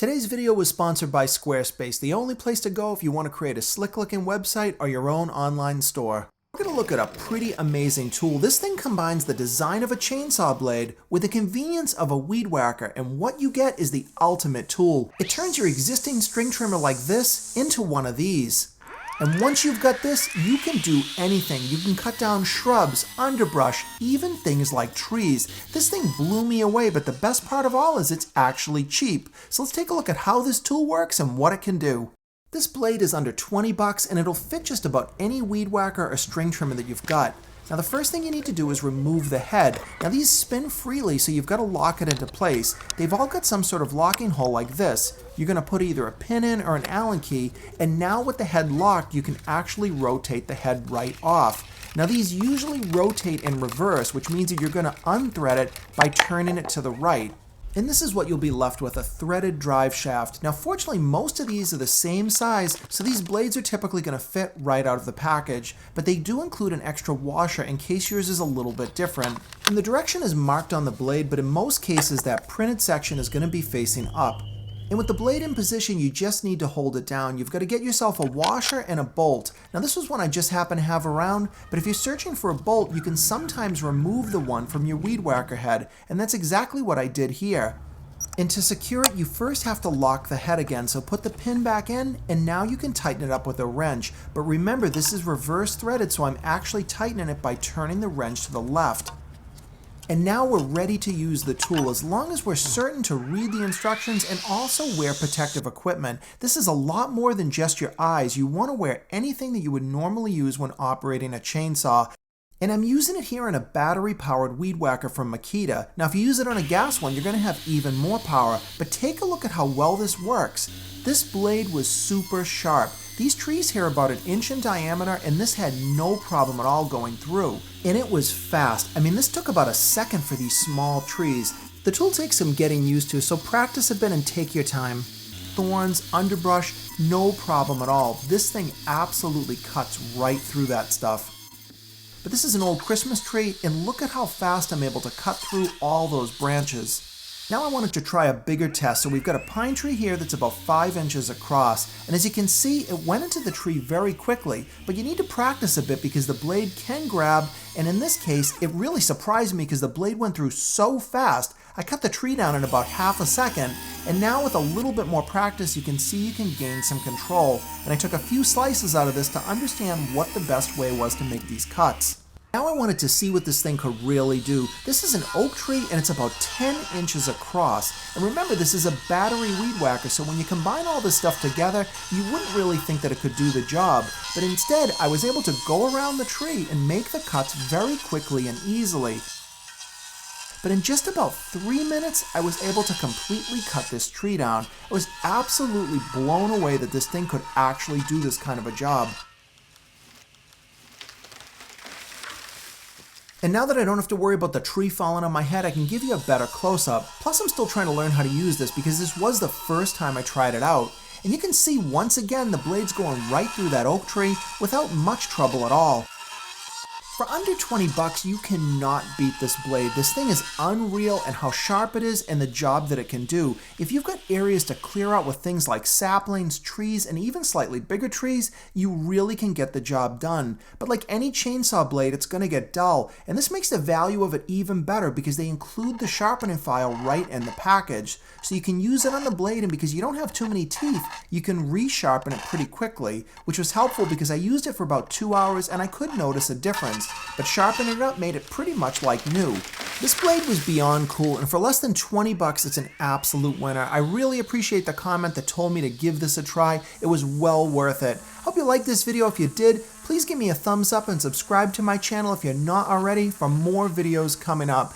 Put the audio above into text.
Today's video was sponsored by Squarespace, the only place to go if you want to create a slick-looking website or your own online store. We're going to look at a pretty amazing tool. This thing combines the design of a chainsaw blade with the convenience of a weed whacker, and what you get is the ultimate tool. It turns your existing string trimmer like this into one of these. And once you've got this, you can do anything. You can cut down shrubs, underbrush, even things like trees. This thing blew me away, but the best part of all is it's actually cheap. So let's take a look at how this tool works and what it can do. This blade is under 20 bucks and it'll fit just about any weed whacker or string trimmer that you've got. Now the first thing you need to do is remove the head. Now these spin freely, so you've got to lock it into place. They've all got some sort of locking hole like this. You're going to put either a pin in or an Allen key, and now with the head locked, you can actually rotate the head right off. Now these usually rotate in reverse, which means that you're going to unthread it by turning it to the right. And this is what you'll be left with, a threaded drive shaft. Now fortunately most of these are the same size, so these blades are typically going to fit right out of the package, but they do include an extra washer in case yours is a little bit different. And the direction is marked on the blade, but in most cases that printed section is going to be facing up. And with the blade in position, you just need to hold it down. You've got to get yourself a washer and a bolt. Now this was one I just happen to have around, but if you're searching for a bolt, you can sometimes remove the one from your weed whacker head, and that's exactly what I did here. And to secure it, you first have to lock the head again, so put the pin back in, and now you can tighten it up with a wrench. But remember, this is reverse threaded, so I'm actually tightening it by turning the wrench to the left. And now we're ready to use the tool, as long as we're certain to read the instructions and also wear protective equipment. This is a lot more than just your eyes. You want to wear anything that you would normally use when operating a chainsaw. And I'm using it here in a battery-powered weed whacker from Makita. Now if you use it on a gas one, you're going to have even more power. But take a look at how well this works. This blade was super sharp. These trees here are about 1 inch in diameter, and this had no problem at all going through. And it was fast. I mean, this took about a second for these small trees. The tool takes some getting used to, so practice a bit and take your time. Thorns, underbrush, no problem at all. This thing absolutely cuts right through that stuff. But this is an old Christmas tree, and look at how fast I'm able to cut through all those branches. Now I wanted to try a bigger test, so we've got a pine tree here that's about 5 inches across, and as you can see, it went into the tree very quickly, but you need to practice a bit because the blade can grab, and in this case, it really surprised me because the blade went through so fast. I cut the tree down in about half a second, and now with a little bit more practice, you can see you can gain some control, and I took a few slices out of this to understand what the best way was to make these cuts. Now I wanted to see what this thing could really do. This is an oak tree and it's about 10 inches across. And remember, this is a battery weed whacker, so when you combine all this stuff together, you wouldn't really think that it could do the job. But instead, I was able to go around the tree and make the cuts very quickly and easily. But in just about 3 minutes, I was able to completely cut this tree down. I was absolutely blown away that this thing could actually do this kind of a job. And now that I don't have to worry about the tree falling on my head, I can give you a better close-up. Plus I'm still trying to learn how to use this because this was the first time I tried it out. And you can see once again the blade's going right through that oak tree without much trouble at all. For under 20 bucks, you cannot beat this blade. This thing is unreal and how sharp it is and the job that it can do. If you've got areas to clear out with things like saplings, trees, and even slightly bigger trees, you really can get the job done. But like any chainsaw blade, it's going to get dull, and this makes the value of it even better because they include the sharpening file right in the package. So you can use it on the blade, and because you don't have too many teeth, you can resharpen it pretty quickly, which was helpful because I used it for about 2 hours and I could notice a difference. But sharpening it up made it pretty much like new. This blade was beyond cool, and for less than 20 bucks, it's an absolute winner. I really appreciate the comment that told me to give this a try. It was well worth it. Hope you liked this video. If you did, please give me a thumbs up and subscribe to my channel if you're not already for more videos coming up.